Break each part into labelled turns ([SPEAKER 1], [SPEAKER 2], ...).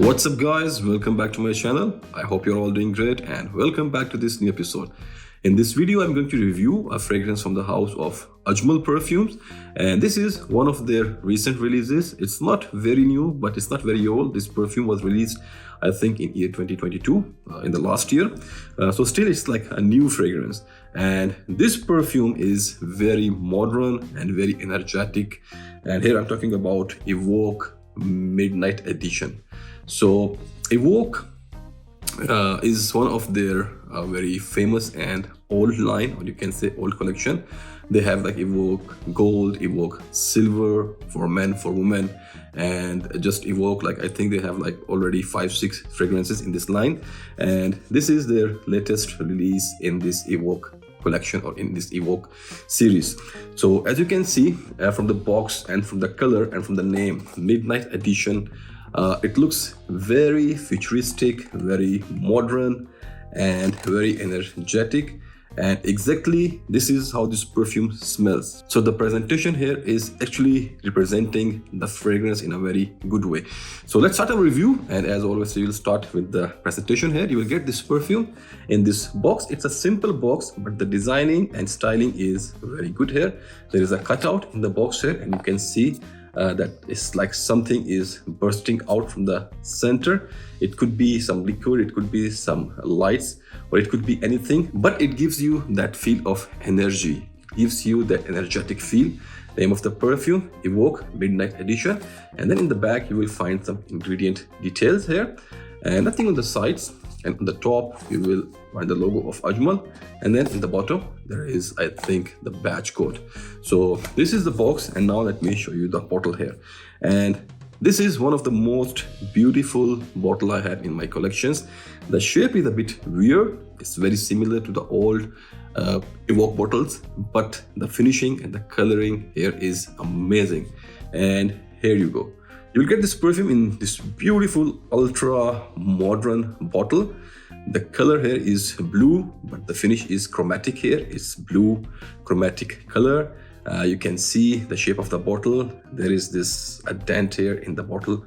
[SPEAKER 1] What's up guys, welcome back to my channel. I hope you're all doing great and welcome back to this new episode. In this video I'm going to review a fragrance from the house of Ajmal Perfumes, and this is one of their recent releases. It's not very new, but it's not very old. This perfume was released I think in year 2022, in the last year. So still it's like a new fragrance, and this perfume is very modern and very energetic, and here I'm talking about EVOKE Midnight Edition. So EVOKE is one of their very famous and old line, or you can say old collection. They have like EVOKE Gold, EVOKE Silver for men, for women, and just EVOKE, like I think they have like already 5-6 fragrances in this line, and this is their latest release in this EVOKE collection or in this EVOKE series. So as you can see from the box and from the color and from the name, Midnight Edition, it looks very futuristic, very modern and very energetic, and exactly this is how this perfume smells. So the presentation here is actually representing the fragrance in a very good way. So let's start our review, and as always we will start with the presentation. Here you will get this perfume in this box. It's a simple box, but the designing and styling is very good here. There is a cutout in the box here, and you can see that it's like something is bursting out from the center. It could be some liquid, it could be some lights, or it could be anything, but it gives you that feel of energy. It gives you that energetic feel. Name of the perfume, EVOKE Midnight Edition. And then in the back you will find some ingredient details here, and nothing on the sides. And on the top you will find the logo of Ajmal, and then in the bottom there is, I think, the badge code. So this is the box, and now let me show you the bottle here. And this is one of the most beautiful bottle I have in my collections. The shape is a bit weird. It's very similar to the old EVOKE bottles, but the finishing and the coloring here is amazing. And here you go. You'll get this perfume in this beautiful ultra modern bottle. The color here is blue, but the finish is chromatic here. It's blue chromatic color. You can see the shape of the bottle. There is this a dent here in the bottle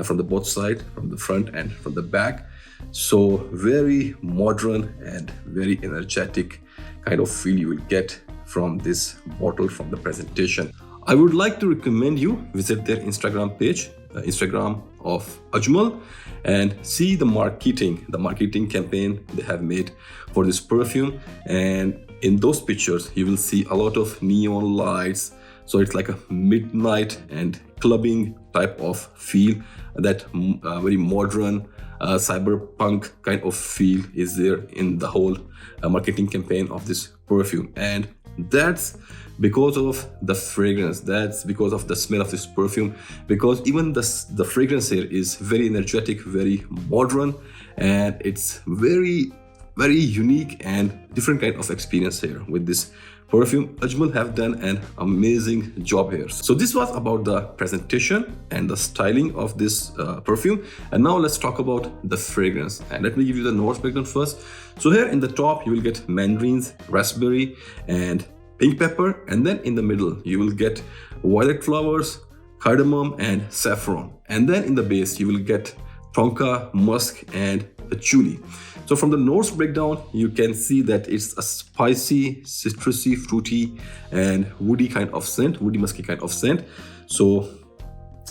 [SPEAKER 1] from the both side, from the front and from the back. So very modern and very energetic kind of feel you will get from this bottle, from the presentation. I would like to recommend you visit their Instagram page, Instagram of Ajmal, and see the marketing campaign they have made for this perfume. And in those pictures you will see a lot of neon lights, so it's like a midnight and clubbing type of feel. That very modern cyberpunk kind of feel is there in the whole marketing campaign of this perfume, and that's because of the fragrance, that's because of the smell of this perfume, because even the fragrance here is very energetic, very modern, and it's very unique and different kind of experience here with this perfume. Ajmal have done an amazing job here. So this was about the presentation and the styling of this perfume, and now let's talk about the fragrance. And let me give you the notes breakdown first. So here in the top you will get mandarins, raspberry and pink pepper, and then in the middle you will get violet flowers, cardamom and saffron, and then in the base you will get tonka, musk and patchouli. So from the notes breakdown you can see that it's a spicy, citrusy, fruity and woody kind of scent, woody musky kind of scent. So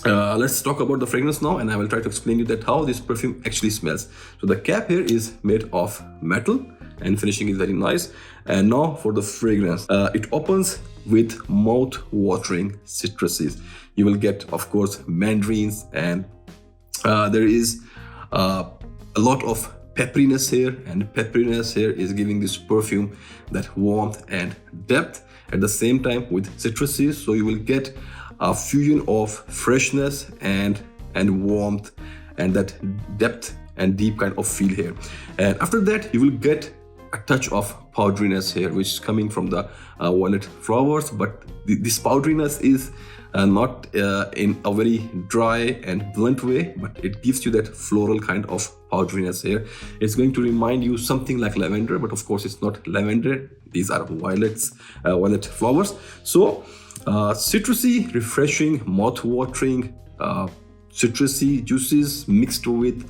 [SPEAKER 1] let's talk about the fragrance now, and I will try to explain you that how this perfume actually smells. So the cap here is made of metal and finishing is very nice. And now for the fragrance, it opens with mouth-watering citruses. You will get, of course, mandarins, and there is a lot of pepperiness here, and pepperiness here is giving this perfume that warmth and depth at the same time with citruses. So you will get a fusion of freshness and warmth and that depth and deep kind of feel here. And after that you will get a touch of powderiness here, which is coming from the violet flowers, but this powderiness is not in a very dry and blunt way, but it gives you that floral kind of powderiness here. It's going to remind you something like lavender, but of course it's not lavender. These are violet flowers. So citrusy, refreshing, mouth-watering, citrusy juices mixed with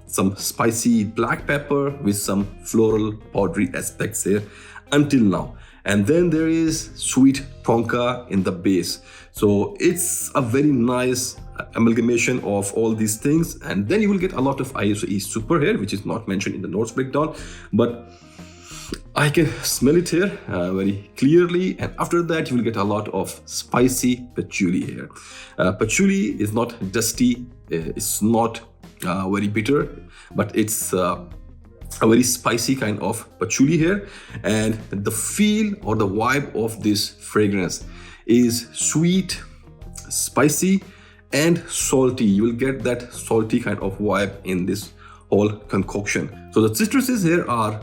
[SPEAKER 1] some spicy black pepper with some floral powdery aspects here until now. And then there is sweet tonka in the base. So it's a very nice amalgamation of all these things. And then you will get a lot of ISOE super here, which is not mentioned in the notes breakdown, but I can smell it here very clearly. And after that, you will get a lot of spicy patchouli here. Patchouli is not dusty, it's not very bitter, but it's a very spicy kind of patchouli here. And the feel or the vibe of this fragrance is sweet, spicy, and salty. You will get that salty kind of vibe in this whole concoction. So the citruses here are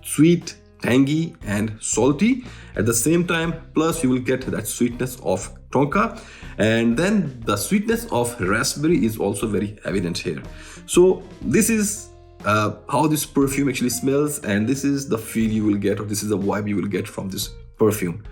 [SPEAKER 1] sweet, tangy, and salty at the same time. Plus you will get that sweetness of tonka, and then the sweetness of raspberry is also very evident here. So this is how this perfume actually smells, and this is the feel you will get, or this is the vibe you will get from this perfume.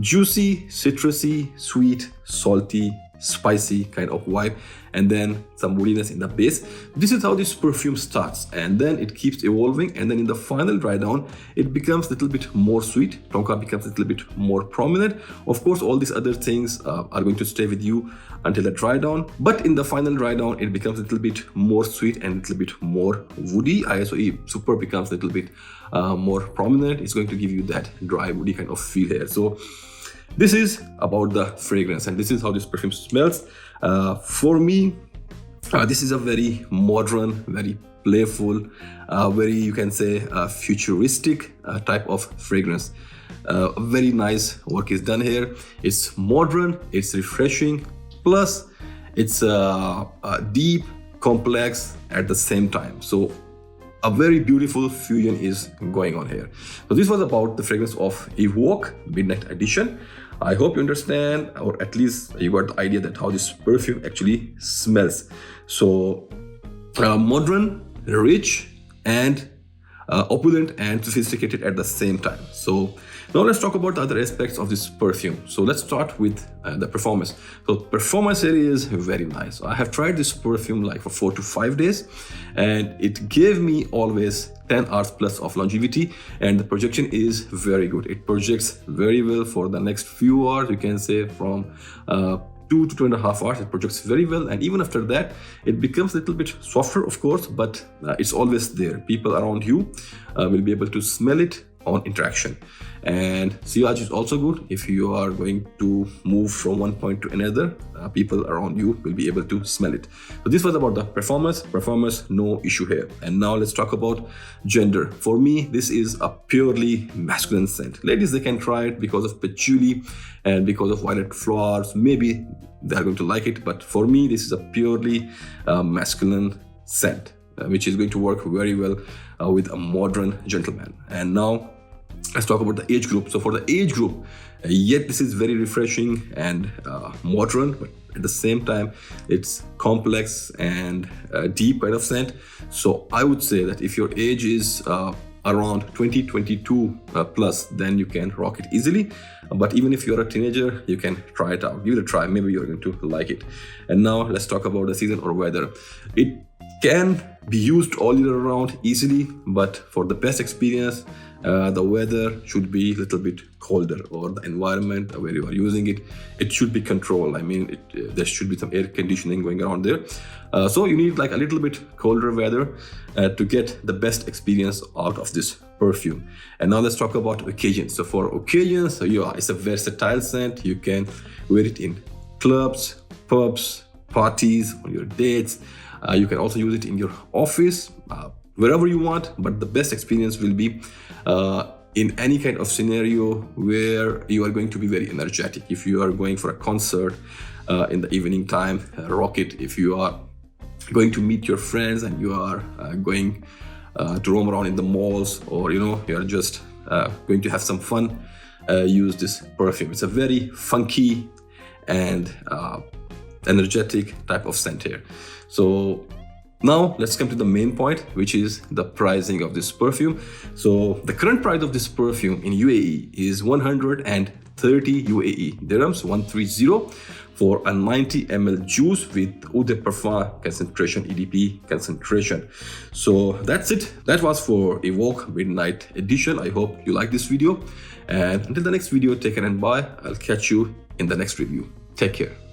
[SPEAKER 1] Juicy, citrusy, sweet, salty, spicy kind of vibe, and then some woodiness in the base. This is how this perfume starts, and then it keeps evolving, and then in the final dry down it becomes a little bit more sweet. Tonka becomes a little bit more prominent. Of course, all these other things are going to stay with you until the dry down, but in the final dry down it becomes a little bit more sweet and a little bit more woody. ISOE super becomes a little bit more prominent. It's going to give you that dry woody kind of feel here. So this is about the fragrance, and this is how this perfume smells. For me, this is a very modern, very playful, very, you can say, futuristic type of fragrance. Very nice work is done here. It's modern, it's refreshing, plus it's deep, complex at the same time. So a very beautiful fusion is going on here. So this was about the fragrance of EVOKE Midnight Edition. I hope you understand, or at least you got the idea that how this perfume actually smells. So modern, rich, and opulent and sophisticated at the same time. So now let's talk about the other aspects of this perfume. So let's start with the performance. So performance here is very nice. I have tried this perfume like for 4 to 5 days, and it gave me always 10 hours plus of longevity, and the projection is very good. It projects very well for the next few hours. You can say from 2 to 2.5 hours, it projects very well, and even after that it becomes a little bit softer, of course, but it's always there. People around you will be able to smell it on interaction. And sillage is also good. If you are going to move from one point to another, people around you will be able to smell it. So this was about the performance, no issue here. And now let's talk about gender. For me, this is a purely masculine scent. Ladies, they can try it because of patchouli and because of violet flowers. Maybe they are going to like it, but for me, this is a purely masculine scent, which is going to work very well with a modern gentleman. And now let's talk about the age group. So for the age group, yet this is very refreshing and modern, but at the same time it's complex and deep kind of scent. So I would say that if your age is around 20-22 plus, then you can rock it easily. But even if you're a teenager, you can try it out, give it a try. Maybe you're going to like it. And now let's talk about the season or weather. It can be used all year round easily, but for the best experience, the weather should be a little bit colder, or the environment where you are using it, it should be controlled. I mean, there should be some air conditioning going around there. So you need like a little bit colder weather to get the best experience out of this perfume. And now let's talk about occasions. So for occasions, yeah, it's a versatile scent. You can wear it in clubs, pubs, parties, on your dates. You can also use it in your office, wherever you want, but the best experience will be in any kind of scenario where you are going to be very energetic. If you are going for a concert in the evening time, rock it. If you are going to meet your friends and you are going to roam around in the malls, or you are just going to have some fun, use this perfume. It's a very funky and energetic type of scent here. So now let's come to the main point, which is the pricing of this perfume. So the current price of this perfume in UAE is 130 UAE dirhams, 130, for a 90 ml juice with Eau de Parfum concentration, EDP concentration. So that's it. That was for Evoke Midnight Edition. I hope you like this video. And until the next video, take care and bye. I'll catch you in the next review. Take care.